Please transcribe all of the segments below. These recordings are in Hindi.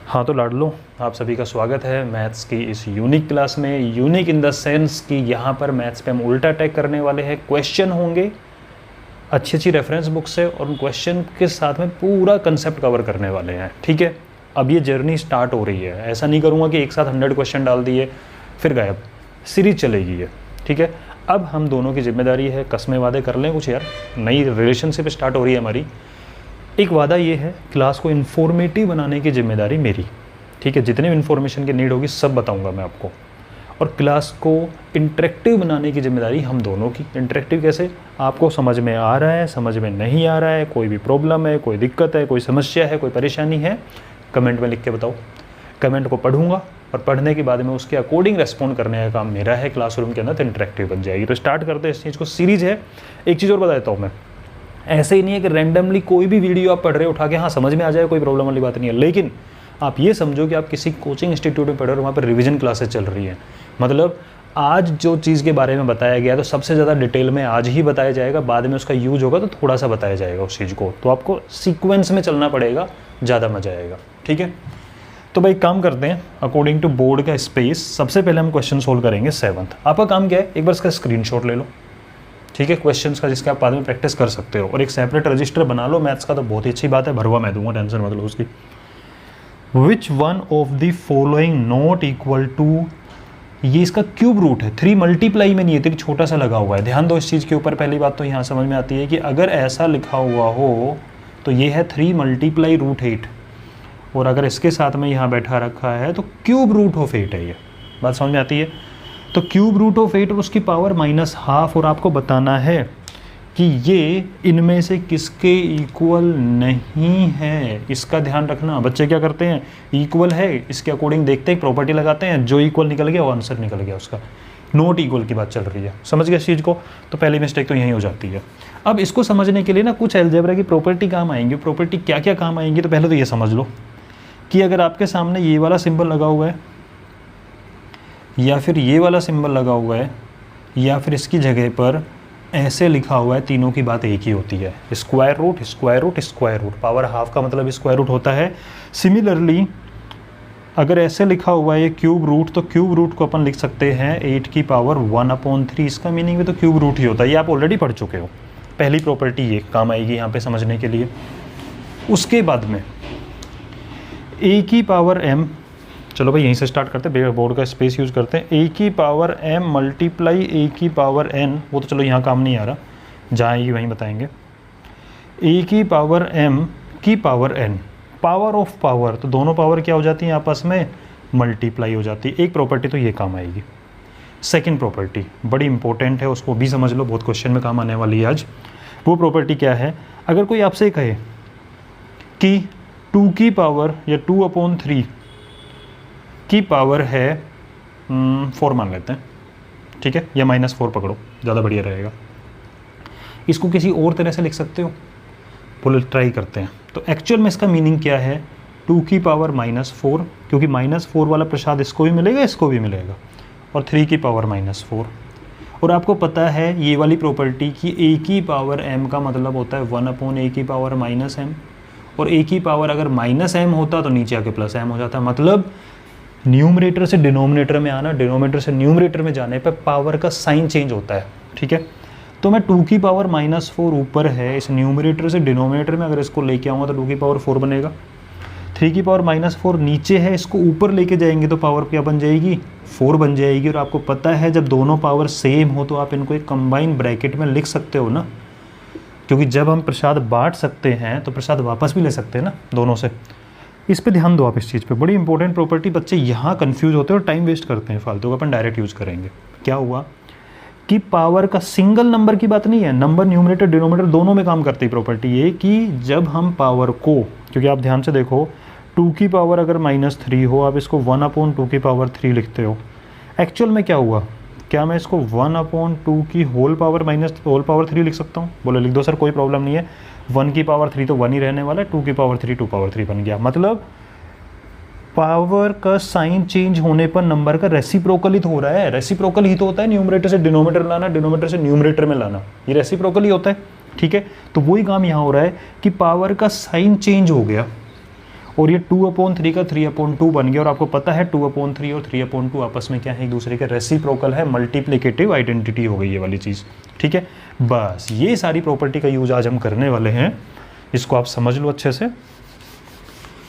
हाँ तो लाडलो, आप सभी का स्वागत है मैथ्स की इस यूनिक क्लास में। यूनिक इन द सेंस कि यहाँ पर मैथ्स पे हम उल्टा अटैक करने वाले हैं। क्वेश्चन होंगे अच्छी अच्छी रेफरेंस बुक से और उन क्वेश्चन के साथ में पूरा कंसेप्ट कवर करने वाले हैं। ठीक है, अब ये जर्नी स्टार्ट हो रही है। ऐसा नहीं करूँगा कि एक साथ 100 क्वेश्चन डाल दिए फिर गायब, सीरीज चलेगी ये। ठीक है, अब हम दोनों की जिम्मेदारी है, कस्में वादे कर लें कुछ यार, नई रिलेशनशिप स्टार्ट हो रही है हमारी। एक वादा ये है, क्लास को इन्फॉर्मेटिव बनाने की जिम्मेदारी मेरी। ठीक है, जितने भी इन्फॉर्मेशन की नीड होगी सब बताऊंगा मैं आपको। और क्लास को इंटरेक्टिव बनाने की जिम्मेदारी हम दोनों की। इंटरेक्टिव कैसे? आपको समझ में आ रहा है, समझ में नहीं आ रहा है, कोई भी प्रॉब्लम है, कोई दिक्कत है, कोई समस्या है, कोई परेशानी है, कमेंट में लिख के बताओ। कमेंट को पढ़ूंगा और पढ़ने के बाद में उसके अकॉर्डिंग रेस्पॉन्ड करने का काम मेरा है। क्लासरूम के अंदर तो इंटरेक्टिव बन जाएगी। तो स्टार्ट करते हैं इस चीज़ को। सीरीज है। एक चीज़ और बता देता हूँ मैं, ऐसे ही नहीं है कि रैंडमली कोई भी वीडियो आप पढ़ रहे हो उठा के हाँ समझ में आ जाए, कोई प्रॉब्लम वाली बात नहीं है। लेकिन आप ये समझो कि आप किसी कोचिंग इंस्टीट्यूट में पढ़ रहे हो, वहाँ पर रिवीजन क्लासेस चल रही हैं। मतलब आज जो चीज़ के बारे में बताया गया तो सबसे ज़्यादा डिटेल में आज ही बताया जाएगा, बाद में उसका यूज होगा तो थोड़ा सा बताया जाएगा उस चीज़ को। तो आपको सीक्वेंस में चलना पड़ेगा, ज़्यादा मजा आएगा। ठीक है, तो भाई काम करते हैं अकॉर्डिंग टू बोर्ड का स्पेस। सबसे पहले हम क्वेश्चन सोल्व करेंगे 7th। आपका काम क्या है, एक बार इसका स्क्रीनशॉट ले लो। ठीक है, क्वेश्चंस का, जिसके आप बाद में प्रैक्टिस कर सकते हो। और एक सेपरेट रजिस्टर बना लो मैथ्स का, तो बहुत ही अच्छी बात है, भरवा मैं दूंगा, टेंशन मत लो उसकी। Which one of the following not equal to, ये इसका क्यूब रूट है। 3 मल्टीप्लाई में नहीं है, तो एक छोटा सा लगा हुआ है। ध्यान दो इस चीज़ के ऊपर। पहली बात तो यहाँ समझ में आती है कि अगर ऐसा लिखा हुआ हो तो ये है 3 मल्टीप्लाई रूट 8, और अगर इसके साथ में यहाँ बैठा रखा है तो क्यूब रूट ऑफ 8 है। ये बात समझ में आती है? तो क्यूब रूट ऑफ 8 और उसकी पावर -12, और आपको बताना है कि ये इनमें से किसके इक्वल नहीं है। इसका ध्यान रखना। बच्चे क्या करते हैं, इक्वल है इसके अकॉर्डिंग देखते हैं, प्रॉपर्टी लगाते हैं, जो इक्वल निकल गया वो आंसर निकल गया उसका। नॉट इक्वल की बात चल रही है, समझ गए इस चीज़ को? तो पहली मिस्टेक तो यही हो जाती है। अब इसको समझने के लिए ना कुछ अलजेब्रा की प्रॉपर्टी काम आएंगी। प्रॉपर्टी क्या क्या काम आएंगी, तो पहले तो ये समझ लो कि अगर आपके सामने ये वाला सिंबल लगा हुआ है, या फिर ये वाला सिंबल लगा हुआ है, या फिर इसकी जगह पर ऐसे लिखा हुआ है, तीनों की बात एक ही होती है। Square root, square root, square root. Power half का मतलब स्क्वायर रूट होता है। सिमिलरली अगर ऐसे लिखा हुआ है ये क्यूब रूट, तो क्यूब रूट को अपन लिख सकते हैं 8 की पावर 1/3। इसका मीनिंग भी तो क्यूब रूट ही होता है। ये आप ऑलरेडी पढ़ चुके हो। पहली प्रॉपर्टी ये काम आएगी यहाँ पे समझने के लिए। उसके बाद में a की पावर m, चलो भाई यहीं से स्टार्ट करते हैं, बोर्ड का स्पेस यूज़ करते हैं। a की पावर m मल्टीप्लाई a की पावर n, वो तो चलो यहाँ काम नहीं आ रहा, जहाँ आएगी वहीं बताएंगे। a की पावर m की power n, power of power, तो दोनों पावर क्या हो जाती हैं आपस में, मल्टीप्लाई हो जाती है। एक प्रॉपर्टी तो ये काम आएगी। सेकेंड प्रॉपर्टी बड़ी इंपॉर्टेंट है, उसको भी समझ लो, बहुत क्वेश्चन में काम आने वाली है आज। वो प्रॉपर्टी क्या है, अगर कोई आपसे कहे कि 2 की पावर या 2/3 की पावर है 4 मान लेते हैं, ठीक है, या -4 पकड़ो, ज़्यादा बढ़िया रहेगा। इसको किसी और तरह से लिख सकते हो, बोलो ट्राई करते हैं। तो एक्चुअल में इसका मीनिंग क्या है, 2 की पावर -4, क्योंकि -4 वाला प्रसाद इसको भी मिलेगा, इसको भी मिलेगा, और 3 की पावर -4। और आपको पता है ये वाली प्रॉपर्टी कि a की पावर m का मतलब होता है 1/a की पावर -m, और a की पावर अगर -m होता तो नीचे आके +m हो जाता। मतलब न्यूमरेटर से डिनोमिनेटर में आना, डिनोमिनेटर से न्यूमरेटर में जाने पर पावर का साइन चेंज होता है। ठीक है, तो मैं 2 की पावर -4 ऊपर है, इस न्यूमरेटर से डिनोमिनेटर में अगर इसको लेके आऊँगा तो 2 की पावर 4 बनेगा। 3 की पावर -4 नीचे है, इसको ऊपर लेके जाएंगे तो पावर क्या बन जाएगी, 4 बन जाएगी। और आपको पता है जब दोनों पावर सेम हो तो आप इनको एक कंबाइन ब्रैकेट में लिख सकते हो ना, क्योंकि जब हम प्रसाद बांट सकते हैं तो प्रसाद वापस भी ले सकते हैं ना दोनों से। इस पे ध्यान दो आप, इस चीज़ पे बड़ी इंपॉर्टेंट प्रॉपर्टी। बच्चे यहाँ कंफ्यूज होते हैं और टाइम वेस्ट करते हैं फालतू का। अपन डायरेक्ट यूज़ करेंगे। क्या हुआ कि पावर का सिंगल नंबर की बात नहीं है, नंबर न्यूमरेटर डिनोमिनेटर दोनों में काम करती है प्रॉपर्टी ये, कि जब हम पावर को, क्योंकि आप ध्यान से देखो 2 की पावर अगर -3 हो, आप इसको 1/2 की पावर 3 लिखते हो। एक्चुअल में क्या हुआ, क्या मैं इसको 1/2 की होल पावर 3 लिख सकता हूँ? बोले लिख दो सर, कोई प्रॉब्लम नहीं है। 1 की पावर 3 तो 1 ही रहने वाला है, 2 की पावर 3 2/3 बन गया। मतलब पावर का साइन चेंज होने पर नंबर का रेसिप्रोकल ही तो हो रहा है। रेसिप्रोकल ही तो होता है न्यूमरेटर से डिनोमिनेटर लाना, डिनोमिनेटर से न्यूमरेटर में लाना, ये रेसिप्रोकल ही होता है। ठीक है, तो वही काम यहाँ हो रहा है कि पावर का साइन चेंज हो गया और ये 2/3 का 3/2 बन गया, और आपको पता है 2/3 और 3/2 आपस में क्या है, एक दूसरे के रेसिप्रोकल है, मल्टीप्लिकेटिव आइडेंटिटी हो गई ये वाली चीज़। ठीक है, बस ये सारी प्रॉपर्टी का यूज आज हम करने वाले हैं, इसको आप समझ लो अच्छे से।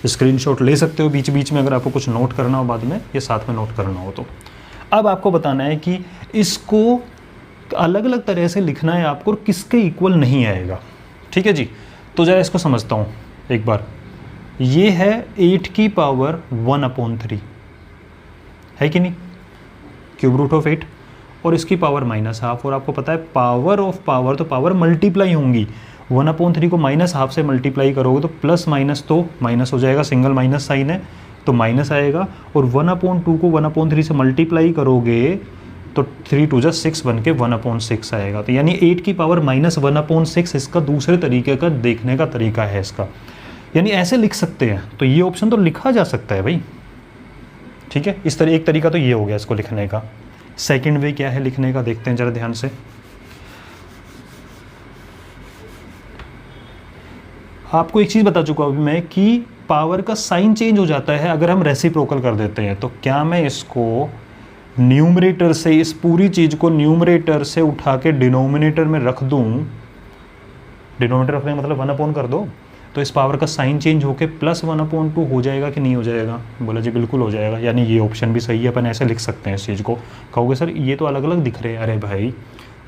स्क्रीनशॉट ले सकते हो बीच बीच में अगर आपको कुछ नोट करना हो बाद में, ये साथ में नोट करना हो तो। अब आपको बताना है कि इसको अलग अलग तरह से लिखना है आपको, और किसके इक्वल नहीं आएगा। ठीक है जी, तो जरा इसको समझता हूँ एक बार। ये है 8 की पावर 1/3 है कि नहीं, क्यूब रूट ऑफ 8, और इसकी पावर -½ और आपको पता है पावर ऑफ पावर तो पावर मल्टीप्लाई होंगी। 1/3 को -½ से मल्टीप्लाई करोगे तो प्लस माइनस तो माइनस हो जाएगा, सिंगल माइनस साइन है तो माइनस आएगा, और 1/2 को 1/3 से मल्टीप्लाई करोगे तो 3 2 जा 6 बन के 1/6 आएगा। तो यानी 8 की पावर -1/6 इसका दूसरे तरीके का देखने का तरीका है इसका, यानी ऐसे लिख सकते हैं। तो ये ऑप्शन तो लिखा जा सकता है भाई। ठीक है, इस तरह एक तरीका तो ये हो गया इसको लिखने का। सेकंड वे क्या है लिखने का, देखते हैं जरा ध्यान से। आपको एक चीज़ बता चुका हूँ अभी मैं कि पावर का साइन चेंज हो जाता है अगर हम रेसिप्रोकल कर देते हैं। तो क्या मैं इसको न्यूमरेटर से, इस पूरी चीज़ को न्यूमरेटर से उठा के डिनोमिनेटर में रख दूँ, डिनोमिनेटर रखने का मतलब 1 कर दो, तो इस पावर का साइन चेंज होके +1/2 हो जाएगा कि नहीं हो जाएगा? बोला जी बिल्कुल हो जाएगा, यानी ये ऑप्शन भी सही है, अपन ऐसे लिख सकते हैं इस चीज़ को। कहोगे सर ये तो अलग अलग दिख रहे हैं, अरे भाई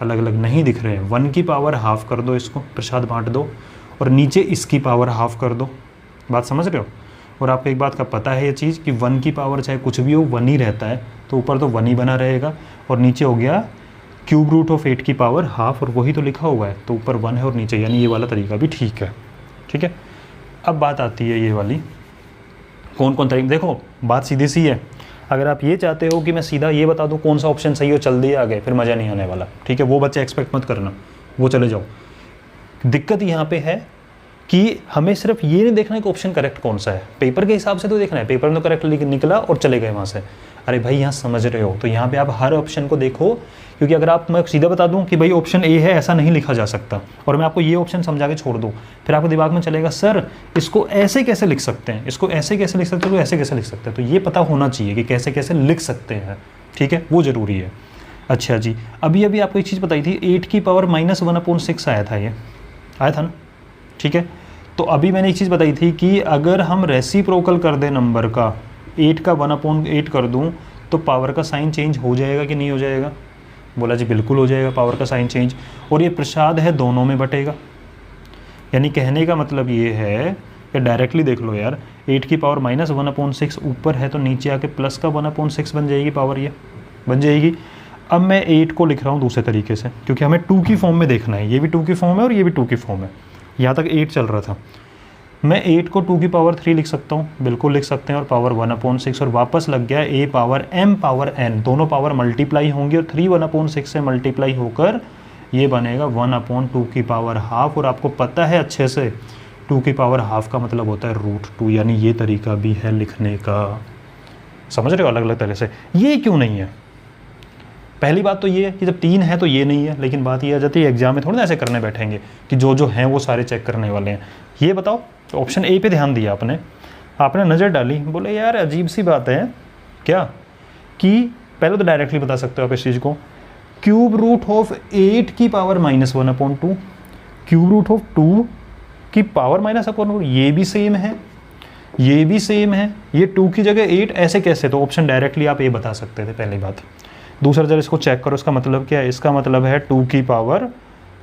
अलग अलग नहीं दिख रहे हैं। 1 की पावर ½ कर दो, इसको प्रसाद बांट दो, और नीचे इसकी पावर ½ कर दो, बात समझ रहे हो? और आपको एक बात का पता है ये चीज़ कि 1 की पावर चाहे कुछ भी हो 1 ही रहता है, तो ऊपर तो 1 ही बना रहेगा, और नीचे हो गया क्यूब रूट ऑफ 8 की पावर ½ और वही तो लिखा हुआ है, तो ऊपर 1 है और नीचे, यानी ये वाला तरीका भी ठीक है। ठीक है, अब बात आती है ये वाली, कौन कौन तरीका। देखो बात सीधी सी है, अगर आप ये चाहते हो कि मैं सीधा ये बता दूं कौन सा ऑप्शन सही हो, चल दिए आगे, फिर मज़ा नहीं आने वाला। ठीक है, वो बच्चे एक्सपेक्ट मत करना, वो चले जाओ। दिक्कत यहाँ पे है कि हमें सिर्फ ये नहीं देखना है कि ऑप्शन करेक्ट कौन सा है, पेपर के हिसाब से तो देखना है, पेपर में तो करेक्ट निकला और चले गए वहाँ से। अरे भाई यहाँ समझ रहे हो, तो यहाँ पे आप हर ऑप्शन को देखो, क्योंकि अगर आप, मैं सीधा बता दूं कि भाई ऑप्शन ए है, ऐसा नहीं लिखा जा सकता, और मैं आपको ये ऑप्शन समझा के छोड़ दूं, फिर आपके दिमाग में चलेगा सर इसको ऐसे कैसे लिख सकते हैं, इसको ऐसे कैसे लिख सकते हैं, तो ऐसे कैसे लिख सकते हैं। तो ये पता होना चाहिए कि कैसे कैसे लिख सकते हैं। ठीक है, वो ज़रूरी है। अच्छा जी, अभी अभी आपको एक चीज़ बताई थी, 8 की पावर -1/6 आया था, ये आया था ना? ठीक है, तो अभी मैंने एक चीज़ बताई थी कि अगर हम रेसिप्रोकल कर दें नंबर का, 8 का 1/8 कर दूं, तो पावर का साइन चेंज हो जाएगा कि नहीं हो जाएगा? बोला जी बिल्कुल हो जाएगा पावर का साइन चेंज, और ये प्रसाद है दोनों में बटेगा। यानी कहने का मतलब ये है कि डायरेक्टली देख लो यार, 8 की पावर -1/6 ऊपर है, तो नीचे आके प्लस का 1/6 बन जाएगी पावर, ये बन जाएगी। अब मैं 8 को लिख रहा हूँ दूसरे तरीके से, क्योंकि हमें 2 की फॉर्म में देखना है, ये भी 2 की फॉर्म है और ये भी 2 की फॉर्म है। यहाँ तक 8 चल रहा था, मैं 8 को 2 की पावर 3 लिख सकता हूँ, बिल्कुल लिख सकते हैं, और पावर 1/6, और वापस लग गया a power m power n, दोनों पावर मल्टीप्लाई होंगी, और 3 1/6 से मल्टीप्लाई होकर ये बनेगा 1/2 की पावर ½ और आपको पता है अच्छे से 2 की पावर ½ का मतलब होता है √2, यानी ये तरीका भी है लिखने का। समझ रहे हो अलग अलग तरह से? ये क्यों नहीं है? पहली बात तो ये है कि जब 3 है तो ये नहीं है, लेकिन बात ये आ जाती है एग्जाम में थोड़ा ना ऐसे करने बैठेंगे कि जो जो हैं वो सारे चेक करने वाले हैं। ये बताओ, ऑप्शन ए पे ध्यान दिया आपने नज़र डाली, बोले यार अजीब सी बात है क्या, कि पहले तो डायरेक्टली बता सकते हो आप इस चीज़ को, क्यूब रूट ऑफ 8 की पावर -1/2, क्यूब रूट ऑफ 2 की पावर -1/2, ये भी सेम है, ये भी सेम है, ये 2 की जगह 8, ऐसे कैसे? तो ऑप्शन डायरेक्टली आप ए बता सकते थे, पहली बात। दूसरा जरा इसको चेक करो, इसका मतलब क्या है? इसका मतलब है 2 की पावर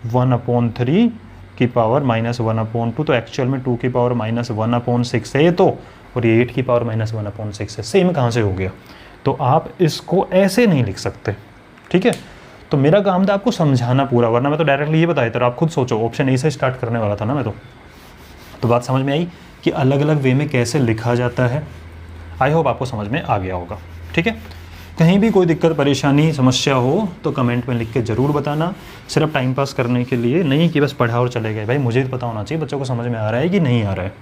1/3 की पावर -1/2, तो एक्चुअल में 2 की पावर -1/6 है ये तो, और ये 8 की पावर -1/6 है। सेम कहाँ से हो गया? तो आप इसको ऐसे नहीं लिख सकते। ठीक है, तो मेरा काम था आपको समझाना पूरा, वरना मैं तो डायरेक्टली ये बताया था, आप खुद सोचो, ऑप्शन ए से स्टार्ट करने वाला था ना मैं तो बात समझ में आई कि अलग अलग वे में कैसे लिखा जाता है। आई होप आपको समझ में आ गया होगा। ठीक है, कहीं भी कोई दिक्कत परेशानी समस्या हो तो कमेंट में लिख के ज़रूर बताना, सिर्फ टाइम पास करने के लिए नहीं कि बस पढ़ा और चले गए। भाई मुझे भी पता होना चाहिए बच्चों को समझ में आ रहा है कि नहीं आ रहा है।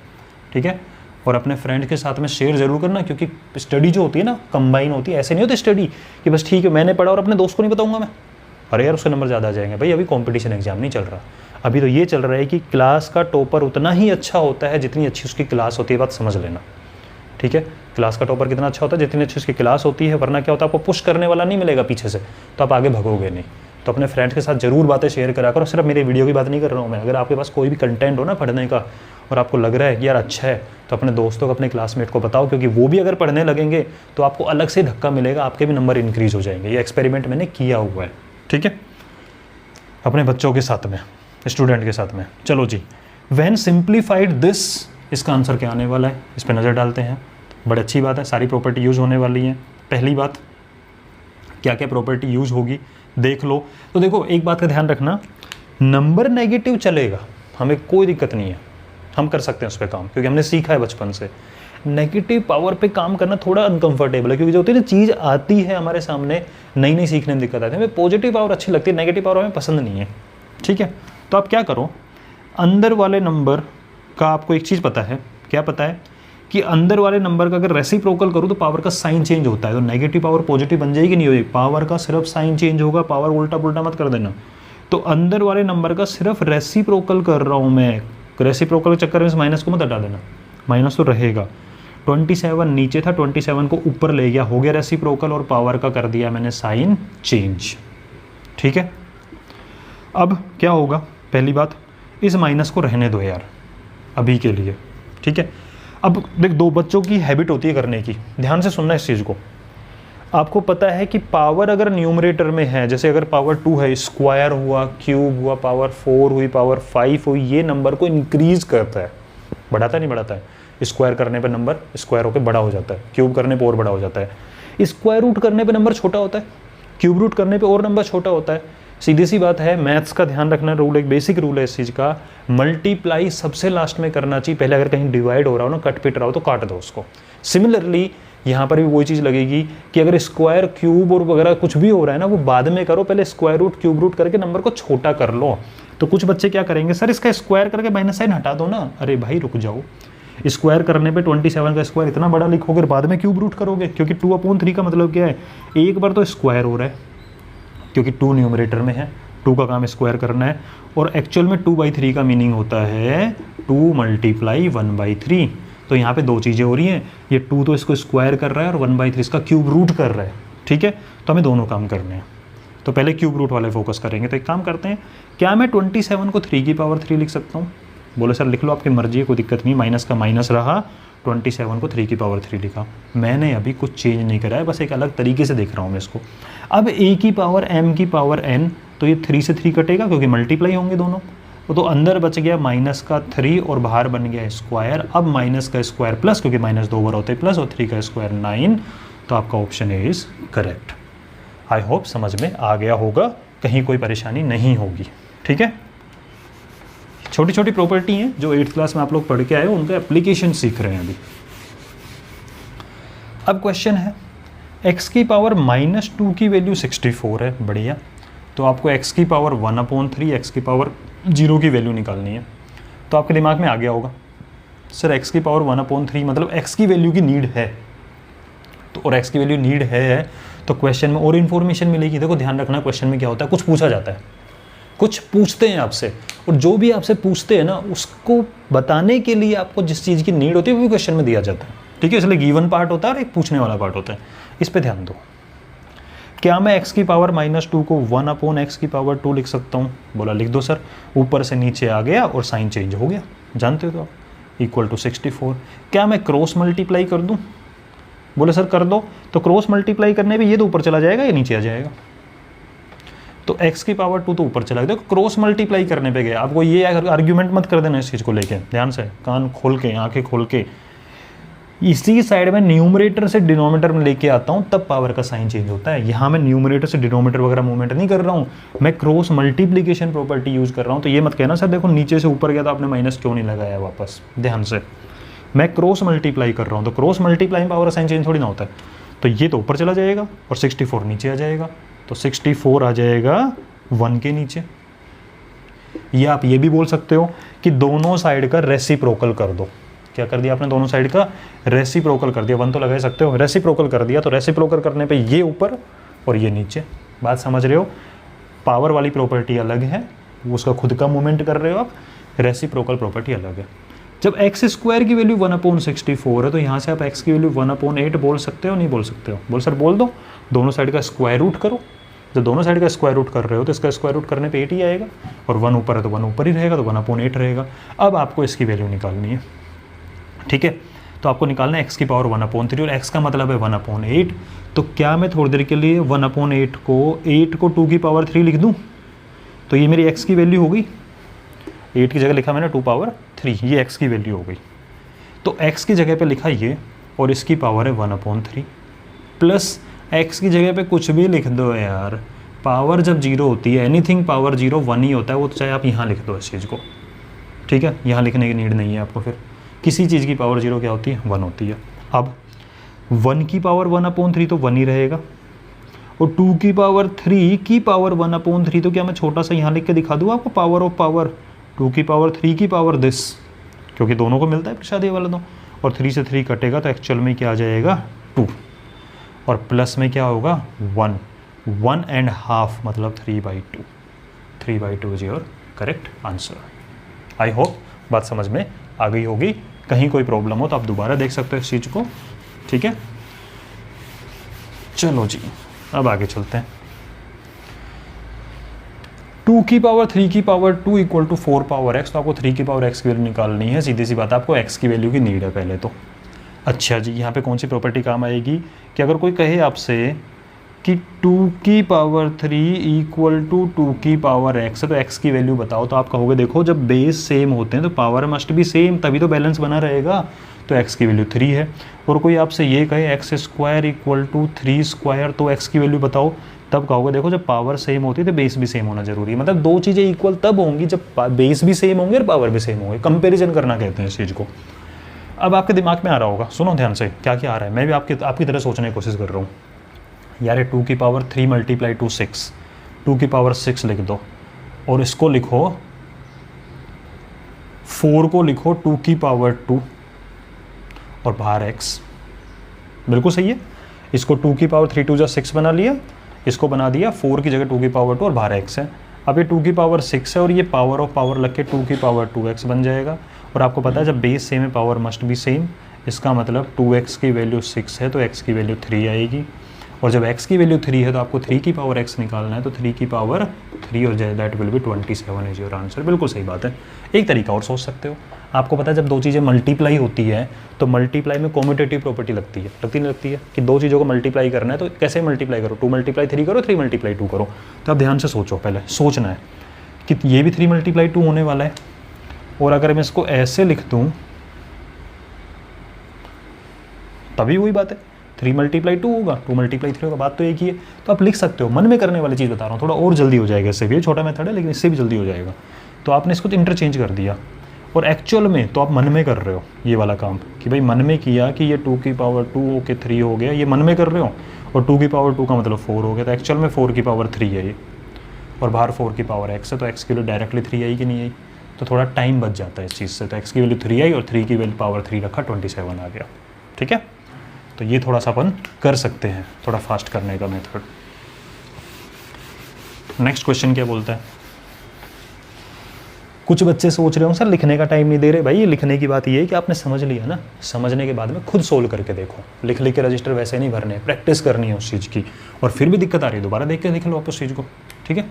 ठीक है, और अपने फ्रेंड के साथ में शेयर ज़रूर करना, क्योंकि स्टडी जो होती है ना कंबाइन होती है, ऐसे नहीं होती स्टडी कि बस ठीक है मैंने पढ़ा और अपने दोस्त को नहीं बताऊँगा मैं, अरे यार उसके नंबर ज़्यादा आ जाएंगे। भाई अभी कंपटीशन एग्जाम नहीं चल रहा, अभी तो ये चल रहा है कि क्लास का टॉपर उतना ही अच्छा होता है जितनी अच्छी उसकी क्लास होती है, बात समझ लेना, ठीक है। क्लास का टॉपर कितना अच्छा होता है जितनी अच्छी उसकी क्लास होती है, वरना क्या होता है आपको पुश करने वाला नहीं मिलेगा पीछे से, तो आप आगे भगोगे नहीं। तो अपने फ्रेंड्स के साथ जरूर बातें शेयर करा करो, सिर्फ मेरे वीडियो की बात नहीं कर रहा हूँ मैं। अगर आपके पास कोई भी कंटेंट हो ना पढ़ने का और आपको लग रहा है कि यार अच्छा है, तो अपने दोस्तों को, अपने क्लासमेट को बताओ, क्योंकि वो भी अगर पढ़ने लगेंगे तो आपको अलग से धक्का मिलेगा, आपके भी नंबर इंक्रीज हो जाएंगे। ये एक्सपेरिमेंट मैंने किया हुआ है, ठीक है, अपने बच्चों के साथ में, स्टूडेंट के साथ में। चलो जी, व्हेन सिंप्लीफाइड दिस, इसका आंसर क्या आने वाला है, इस पर नज़र डालते हैं। बड़ी अच्छी बात है, सारी प्रॉपर्टी यूज़ होने वाली है। पहली बात, क्या क्या प्रॉपर्टी यूज़ होगी देख लो। तो देखो एक बात का ध्यान रखना, नंबर नेगेटिव चलेगा, हमें कोई दिक्कत नहीं है, हम कर सकते हैं उस पर काम, क्योंकि हमने सीखा है बचपन से। नेगेटिव पावर पे काम करना थोड़ा अनकंफर्टेबल है, क्योंकि जो होती है ना चीज़ आती है हमारे सामने, नई नई सीखने में दिक्कत आती है। हमें पॉजिटिव पावर अच्छी लगती है, नेगेटिव पावर हमें पसंद नहीं है, ठीक है। तो आप क्या करो, अंदर वाले नंबर का आपको एक चीज़ पता है, क्या पता है कि अंदर वाले नंबर का अगर रेसिप्रोकल करूँ तो पावर का साइन चेंज होता है। तो नेगेटिव पावर पॉजिटिव बन जाएगी, नहीं होगी, पावर का सिर्फ साइन चेंज होगा, पावर उल्टा पुल्टा मत कर देना। तो अंदर वाले नंबर का सिर्फ रेसिप्रोकल कर रहा हूँ मैं, रेसिप्रोकल के चक्कर में इस माइनस को मत हटा देना, माइनस तो रहेगा। 27 नीचे था, 27 को ऊपर ले गया, हो गया रेसिप्रोकल, और पावर का कर दिया मैंने साइन चेंज, ठीक है। अब क्या होगा, पहली बात, इस माइनस को रहने दो यार अभी के लिए, ठीक है। अब देख, दो बच्चों की हैबिट होती है करने की, ध्यान से सुनना इस चीज़ को। आपको पता है कि पावर अगर न्यूमरेटर में है, जैसे अगर पावर 2 है, स्क्वायर हुआ, क्यूब हुआ, पावर 4 हुई, पावर 5 हुई, ये नंबर को इंक्रीज करता है, बढ़ाता नहीं बढ़ाता है। स्क्वायर करने पे नंबर स्क्वायर होकर बड़ा हो जाता है, क्यूब करने पे और बड़ा हो जाता है, स्क्वायर रूट करने पे नंबर छोटा होता है, क्यूब रूट करने पे और नंबर छोटा होता है। सीधी सी बात है, मैथ्स का ध्यान रखना, रूल एक बेसिक रूल है इस चीज़ का, मल्टीप्लाई सबसे लास्ट में करना चाहिए। पहले अगर कहीं डिवाइड हो रहा हो ना, कट पिट रहा हो, तो काट दो उसको। सिमिलरली यहाँ पर भी वही चीज़ लगेगी कि अगर स्क्वायर क्यूब और वगैरह कुछ भी हो रहा है ना, वो बाद में करो, पहले स्क्वायर रूट क्यूब रूट करके नंबर को छोटा कर लो। तो कुछ बच्चे क्या करेंगे, सर इसका स्क्वायर करके माइनस साइन हटा दो ना। अरे भाई रुक जाओ, स्क्वायर करने पे 27 का स्क्वायर इतना बड़ा लिखोगे, बाद में क्यूब रूट करोगे, क्योंकि 2/3 का मतलब क्या है, एक बार तो स्क्वायर हो रहा है, क्योंकि 2 न्यूमरेटर में है, 2 का काम स्क्वायर करना है, और एक्चुअल में 2/3 का मीनिंग होता है 2 × 1/3। तो यहाँ पे दो चीज़ें हो रही हैं, ये 2 तो इसको स्क्वायर कर रहा है और 1/3 इसका क्यूब रूट कर रहा है, ठीक है। तो हमें दोनों काम करने हैं, तो पहले क्यूब रूट वाले फोकस करेंगे। तो एक काम करते हैं, क्या मैं 27 को 3 की पावर 3 लिख सकता हूँ? बोले सर लिख लो, आपकी मर्जी है, कोई दिक्कत नहीं, माइनस का माइनस रहा, 27 को 3 की पावर 3 लिखा। मैंने अभी कुछ चेंज नहीं करा है, बस एक अलग तरीके से देख रहा हूँ मैं इसको। अब a की पावर m की पावर n, तो ये 3 से 3 कटेगा क्योंकि मल्टीप्लाई होंगे दोनों, तो अंदर बच गया माइनस का 3 और बाहर बन गया स्क्वायर। अब माइनस का स्क्वायर प्लस, क्योंकि माइनस 2 बार होते हैं प्लस, और 3 का स्क्वायर 9। तो आपका option is correct. I hope समझ में आ गया होगा, कहीं कोई परेशानी नहीं होगी, ठीक है। छोटी छोटी प्रॉपर्टी हैं जो 8th क्लास में आप लोग पढ़ के आए हो, उनका एप्लीकेशन सीख रहे हैं अभी। अब क्वेश्चन है, x की पावर -2 की वैल्यू 64 है, बढ़िया। तो आपको x की पावर 1/3, x की पावर 0 की वैल्यू निकालनी है। तो आपके दिमाग में आ गया होगा, सर x की पावर 1/3 मतलब x की वैल्यू की नीड है, तो और x की वैल्यू नीड है तो क्वेश्चन में और इन्फॉर्मेशन मिलेगी। देखो ध्यान रखना, क्वेश्चन में क्या होता है, कुछ पूछा जाता है, कुछ पूछते हैं आपसे, और जो भी आपसे पूछते हैं ना, उसको बताने के लिए आपको जिस चीज़ की नीड होती है वो भी क्वेश्चन में दिया जाता है, ठीक है। इसलिए गिवन पार्ट होता है और एक पूछने वाला पार्ट होता है, इस पे ध्यान दो। क्या मैं x की पावर -2 को 1/x की पावर 2 लिख सकता हूँ? बोला लिख दो सर, ऊपर से नीचे आ गया और साइन चेंज हो गया, जानते हो तो आप, इक्वल टू 64। क्या मैं क्रॉस मल्टीप्लाई कर दूँ? बोले सर कर दो। तो क्रॉस मल्टीप्लाई करने पे ये तो ऊपर चला जाएगा, ये नीचे आ जाएगा, तो x की पावर 2 तो ऊपर चला गया। देखो क्रॉस मल्टीप्लाई करने पे गया, आपको ये आर्ग्यूमेंट मत कर देना इस चीज़ को लेके, ध्यान से कान खोल के, आंखें खोल के। इसी साइड में न्यूमरेटर से डिनोमिनेटर में लेके आता हूँ, तब पावर का साइन चेंज होता है। यहाँ मैं न्यूमरेटर से डिनोमिनेटर वगैरह मूवमेंट नहीं कर रहा हूँ, मैं क्रॉस मल्टीप्लीकेशन प्रॉपर्टी यूज़ कर रहा हूँ। तो ये मत कहना सर देखो नीचे से ऊपर गया तो आपने माइनस क्यों नहीं लगाया वापस, ध्यान से, मैं क्रॉस मल्टीप्लाई कर रहा हूँ, तो क्रॉस मल्टीप्लाई में पावर का साइन चेंज थोड़ी ना होता है। तो ये तो ऊपर चला जाएगा और 64 नीचे आ जाएगा, तो 64 आ जाएगा 1 के नीचे। या आप ये भी बोल सकते हो कि दोनों साइड का रेसिप्रोकल कर दो। क्या कर दिया आपने? दोनों साइड का रेसिप्रोकल कर दिया। 1 तो लगा सकते हो, रेसिप्रोकल कर दिया, तो रेसिप्रोकल करने पे ये ऊपर और ये नीचे। बात समझ रहे हो? पावर वाली प्रॉपर्टी अलग है, वो उसका खुद का मूवमेंट कर रहे हो आप, रेसिप्रोकल प्रॉपर्टी अलग है। जब एक्स स्क्वायर की वैल्यू 1/64 है तो यहाँ से आप एक्स की वैल्यू 1/8 बोल सकते हो, नहीं बोल सकते हो? बोल सर बोल दो, दोनों साइड का स्क्वायर रूट करो। जब दोनों साइड का स्क्वायर रूट कर रहे हो तो इसका स्क्वायर रूट करने पे 8 ही आएगा, और 1 ऊपर है तो 1 ऊपर ही रहेगा, तो 1/8 रहेगा। अब आपको इसकी वैल्यू निकालनी है, ठीक है। तो आपको निकालना है एक्स की पावर 1/3, और एक्स का मतलब है 1/8। तो क्या मैं थोड़ी देर के लिए 1/8 को 2 की पावर 3 लिख दूँ? तो ये मेरी एक्स की वैल्यू हो गई, 8 की जगह लिखा मैंने 2 पावर 3, ये एक्स की वैल्यू हो गई। तो एक्स की जगह पे लिखा ये, और इसकी पावर है 1/3, प्लस एक्स की जगह पे कुछ भी लिख दो यार, पावर जब 0 होती है, एनीथिंग पावर 0 1 ही होता है, वो तो चाहे आप यहाँ लिख दो इस चीज़ को, ठीक है। यहाँ लिखने की नीड नहीं है आपको, फिर किसी चीज़ की पावर 0 क्या होती है? 1 होती है। अब 1 की पावर 1/3 तो 1 ही रहेगा, और 2 की पावर 3 की पावर 1/3 तो क्या मैं छोटा सा यहाँ लिख के दिखा दूँ आपको? पावर ऑफ पावर 2 की पावर 3 की पावर दिस, क्योंकि दोनों को मिलता है प्रसाद वाला दो, और 3 से 3 कटेगा तो एक्चुअल में क्या आ जाएगा? 2, और प्लस में क्या होगा? 1, 1.5 मतलब 3/2। 3/2 is your correct answer. I hope बात समझ में आ गई होगी। कहीं कोई प्रॉब्लम हो तो आप दोबारा देख सकते हो इस चीज़ को, ठीक है। चलो जी, अब आगे चलते हैं। 2 की पावर 3 की power 2 equal to 4 power x, तो आपको 3 की पावर x की वैल्यू निकालनी है। सीधी सी बात, आपको x की वैल्यू की नीड है पहले तो। अच्छा जी, यहाँ पे कौन सी प्रॉपर्टी काम आएगी कि अगर कोई कहे आपसे कि 2 की पावर 3 इक्वल टू 2 की पावर x है, तो x की वैल्यू बताओ, तो आप कहोगे देखो जब बेस सेम होते हैं तो पावर मस्ट भी सेम, तभी तो बैलेंस बना रहेगा। तो x की वैल्यू 3 है। और कोई आपसे ये कहे x square equal to 3 square, तो x की वैल्यू बताओ, तब कहोगे देखो जब पावर सेम होती है तो बेस भी सेम होना जरूरी है। मतलब दो चीज़ें इक्वल तब होंगी जब बेस भी सेम होंगे और पावर भी सेम होंगे। कंपेरिजन करना कहते हैं इस चीज़ को। अब आपके दिमाग में आ रहा होगा, सुनो ध्यान से क्या क्या आ रहा है, मैं भी आपकी तरह सोचने की कोशिश कर रहा हूँ। यार 2 की पावर 3 मल्टीप्लाई टू 6, 2 की पावर 6 लिख दो, और इसको लिखो 4 को लिखो 2 की पावर 2 और बाहर x। बिल्कुल सही है। इसको 2 की पावर 3 2 जा 6 बना लिया, इसको बना दिया 4 की जगह 2 की पावर 2 और बाहर x है। अब ये 2 की पावर 6 है और ये पावर ऑफ पावर लग के 2 की पावर 2x बन जाएगा। और आपको पता है जब बेस सेम है पावर मस्ट भी सेम, इसका मतलब 2x की वैल्यू 6 है तो x की वैल्यू 3 आएगी। और जब x की वैल्यू 3 है तो आपको 3 की पावर x निकालना है, तो 3 की पावर 3 और that will be 27 is your answer. बिल्कुल सही बात है। एक तरीका और सोच सकते हो, आपको पता है जब दो चीज़ें मल्टीप्लाई होती है तो मल्टीप्लाई में कॉम्यूटेटिव प्रॉपर्टी लगती है, लगती नहीं लगती है कि दो चीज़ों को मल्टीप्लाई करना है तो कैसे मल्टीप्लाई करो, 2 × 3 करो, 3 × 2 करो। तो आप ध्यान से सोचो, पहले सोचना है कि ये भी 3 × 2 होने वाला है, और अगर मैं इसको ऐसे लिख दूँ तभी वही बात है, 3 × 2 होगा, 2 × 3 होगा, बात तो एक ही है। तो आप लिख सकते हो, मन में करने वाली चीज़ बता रहा हूँ, थोड़ा और जल्दी हो जाएगा इससे भी। ये छोटा मेथड है लेकिन इससे भी जल्दी हो जाएगा। तो आपने इसको तो इंटरचेंज कर दिया, और एक्चुअल में तो आप मन में कर रहे हो ये वाला काम कि भाई मन में किया कि ये 2 की पावर 2 होके 3 हो गया, ये मन में कर रहे हो, और 2 की पावर 2 का मतलब 4 हो गया, तो एक्चुअल में 4 की पावर 3 है ये, और बाहर 4 की पावर x है, तो x की वैल्यू डायरेक्टली 3 आई कि नहीं आई, तो थोड़ा टाइम बच जाता है इस चीज़ से। तो x की वैल्यू 3 आई और 3 की वैल्यू पावर 3 रखा, 27 आ गया। ठीक है, तो ये थोड़ा सा अपन कर सकते हैं, थोड़ा फास्ट करने का मेथड। नेक्स्ट क्वेश्चन क्या बोलता है, कुछ बच्चे सोच रहे हो सर लिखने का टाइम नहीं दे रहे। भाई ये लिखने की बात ये है कि आपने समझ लिया ना, समझने के बाद में खुद सोल्व करके देखो, लिख के रजिस्टर वैसे नहीं भरने, प्रैक्टिस करनी है उस चीज़ की, और फिर भी दिक्कत आ रही है दोबारा देख के लिख लो आप उस चीज़ को। ठीक है,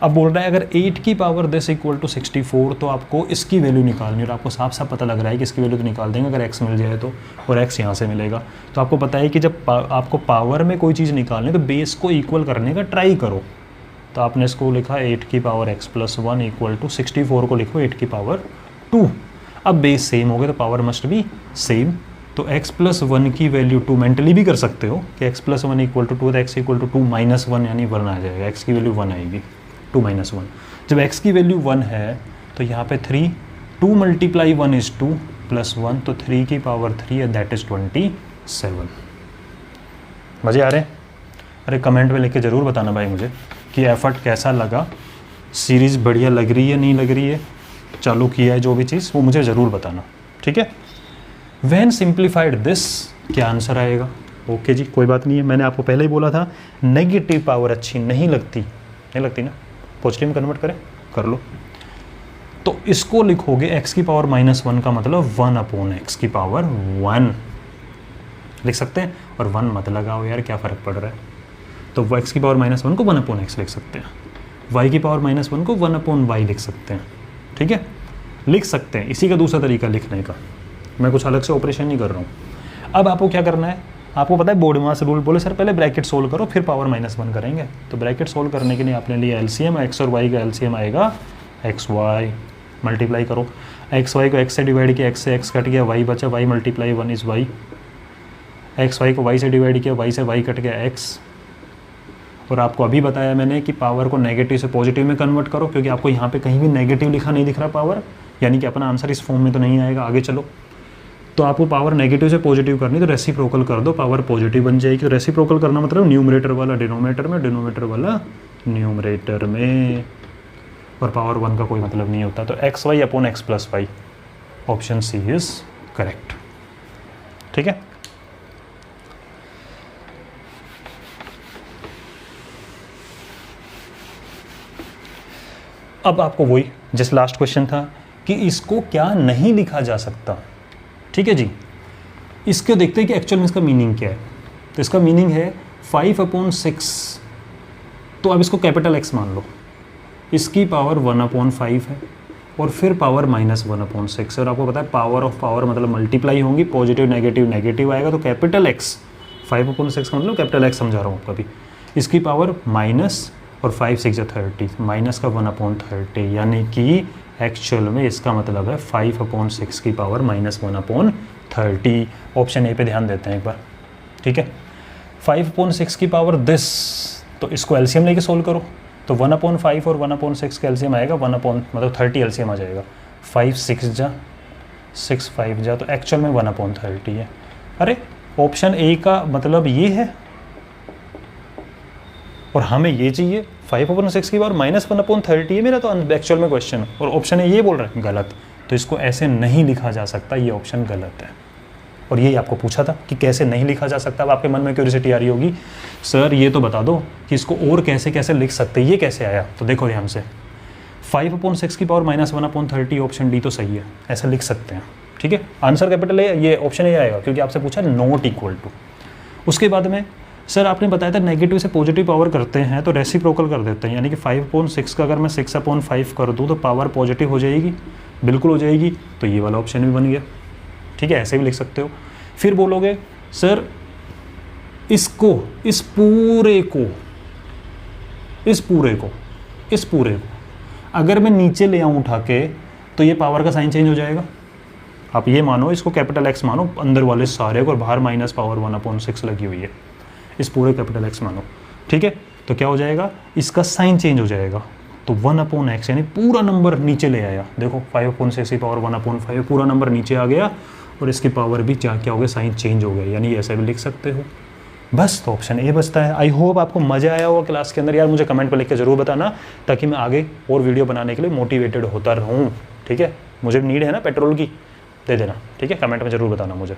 अब बोल रहा है अगर 8 की पावर 10 इक्वल टू 64, तो आपको इसकी वैल्यू निकालनी, और आपको साफ साफ पता लग रहा है कि इसकी वैल्यू तो निकाल देंगे अगर x मिल जाए तो, और x यहाँ से मिलेगा। तो आपको पता है कि जब आपको पावर में कोई चीज़ निकालनी तो बेस को इक्वल करने का ट्राई करो। तो आपने इसको लिखा 8 की पावर x + 1 इक्वल टू 64 को लिखो 8 की पावर 2। अब बेस सेम हो गए तो पावर मस्ट भी सेम, तो x + 1 की वैल्यू 2 मेंटली भी कर सकते हो कि x + 1 इक्वल टू 2, तो x इक्वल टू 2 - 1 यानी 1 आ जाएगा, x की वैल्यू 1 आएगी, 2 - 1। जब x की वैल्यू 1 है तो यहाँ पे 3, 2 × 1 = 2 + 1, तो 3 की पावर 3 है, दैट इज़ 27। मज़े आ रहे हैं? अरे कमेंट में लिख के ज़रूर बताना भाई मुझे कि एफर्ट कैसा लगा, सीरीज़ बढ़िया लग रही है नहीं लग रही है, चालू किया है जो भी चीज़ वो मुझे ज़रूर बताना। ठीक है, व्हेन सिंप्लीफाइड दिस क्या आंसर आएगा। ओके जी, कोई बात नहीं है, मैंने आपको पहले ही बोला था नेगेटिव पावर अच्छी नहीं लगती, नहीं लगती ना, पॉजिटिव में कन्वर्ट करें, कर लो। तो इसको लिखोगे x की पावर -1 का मतलब 1/x की पावर 1 लिख सकते हैं, और 1 मत लगाओ यार, क्या फ़र्क पड़ रहा है। तो वो x की पावर -1 को 1/x लिख सकते हैं, y की पावर -1 को 1/y लिख सकते हैं, ठीक है, लिख सकते हैं। इसी का दूसरा तरीका लिखने का, मैं कुछ अलग से ऑपरेशन नहीं कर रहा हूँ। अब आपको क्या करना है, आपको पता है बोर्डमास रूल बोले सर पहले ब्रैकेट सोल्व करो फिर पावर -1 करेंगे। तो ब्रैकेट सोल्व करने के लिए आपने लिया एलसीएम, x और y का एलसीएम आएगा xy, मल्टीप्लाई करो, xy को x से डिवाइड किया, x से x कट गया, y बचा, y multiply 1 is y, xy को y से डिवाइड किया, y से y कट गया x। और आपको अभी बताया मैंने कि पावर को नेगेटिव से पॉजिटिव में कन्वर्ट करो, क्योंकि आपको यहाँ पे कहीं भी नेगेटिव लिखा नहीं दिख रहा पावर, यानी कि अपना आंसर इस फॉर्म में तो नहीं आएगा। आगे चलो, तो आपको पावर नेगेटिव से पॉजिटिव करनी, तो रेसिप्रोकल कर दो, पावर पॉजिटिव बन जाएगी। तो रेसिप्रोकल करना मतलब न्यूमरेटर वाला डिनोमिनेटर में, डिनोमिनेटर वाला न्यूमरेटर में, और पावर 1 का कोई मतलब नहीं होता। तो xy/x+y, option C is correct, ठीक है। अब आपको वही जैसे लास्ट क्वेश्चन था कि इसको क्या नहीं लिखा जा सकता, ठीक है जी। इसके देखते हैं कि एक्चुअल में इसका मीनिंग क्या है। तो इसका मीनिंग है 5/6, तो अब इसको कैपिटल X मान लो, इसकी पावर 1/5 है, और फिर पावर -1/6 है। और आपको पता है पावर ऑफ पावर मतलब मल्टीप्लाई होंगी, पॉजिटिव नेगेटिव नेगेटिव आएगा, तो कैपिटल X 5/6 का मतलब कैपिटल X समझा रहा हूँ कभी, इसकी पावर माइनस और 5 6 30, माइनस का 1/30, यानी कि एक्चुअल में इसका मतलब है 5/6 की पावर -1/30। ऑप्शन ए पे ध्यान देते हैं एक बार, ठीक है। 5/6 की पावर दिस, तो इसको एलसीएम लेके सोल्व करो, तो 1/5 और 1/6 का एलसीएम आएगा मतलब 30 एलसीएम आ जाएगा, 5 6 जा 6 5 जा, तो एक्चुअल में 1/30 है। अरे ऑप्शन ए का मतलब ये है, और हमें ये चाहिए 5/6 की पावर -1/30 है मेरा तो एक्चुअल में क्वेश्चन, और ऑप्शन ए ये बोल रहा है गलत। तो इसको ऐसे नहीं लिखा जा सकता, ये ऑप्शन गलत है। और यही आपको पूछा था कि कैसे नहीं लिखा जा सकता। अब आपके मन में क्यूरियोसिटी आ रही होगी, सर ये तो बता दो कि इसको और कैसे कैसे लिख सकते, ये कैसे आया। तो देखो ध्यान से, 5/6 की पावर -1/30, ऑप्शन डी तो सही है, ऐसा लिख सकते हैं, ठीक है। आंसर कैपिटल ए, ये ऑप्शन ए आएगा क्योंकि आपसे पूछा नॉट इक्वल टू। उसके बाद में सर आपने बताया था नेगेटिव से पॉजिटिव पावर करते हैं तो रेसिप्रोकल कर देते हैं, यानी कि 5/6 का अगर मैं 6/5 कर दूँ तो पावर पॉजिटिव हो जाएगी, बिल्कुल हो जाएगी। तो ये वाला ऑप्शन भी बन गया, ठीक है, ऐसे भी लिख सकते हो। फिर बोलोगे सर इसको, इस पूरे को अगर मैं नीचे ले आऊँ उठा के, तो ये पावर का साइन चेंज हो जाएगा। आप ये मानो, इसको कैपिटल X मानो अंदर वाले सारे को, और बाहर माइनस पावर 1/6 लगी हुई है, इस पूरे कैपिटल X मानो, ठीक है। तो क्या हो जाएगा, इसका साइन चेंज हो जाएगा, तो 1/x यानी पूरा नंबर नीचे ले आया। देखो 5/6 की पावर 1/5, पूरा नंबर नीचे आ गया, और इसकी पावर भी क्या हो गया, साइन चेंज हो गया, यानी ऐसा भी लिख सकते हो। बस तो ऑप्शन ए बचता है। आई होप आपको मज़ा आया होगा क्लास के अंदर। यार मुझे कमेंट पर लिख के ज़रूर बताना, ताकि मैं आगे और वीडियो बनाने के लिए मोटिवेटेड होता रहूँ, ठीक है। मुझे नीड है ना पेट्रोल की, दे देना, ठीक है, कमेंट में ज़रूर बताना मुझे।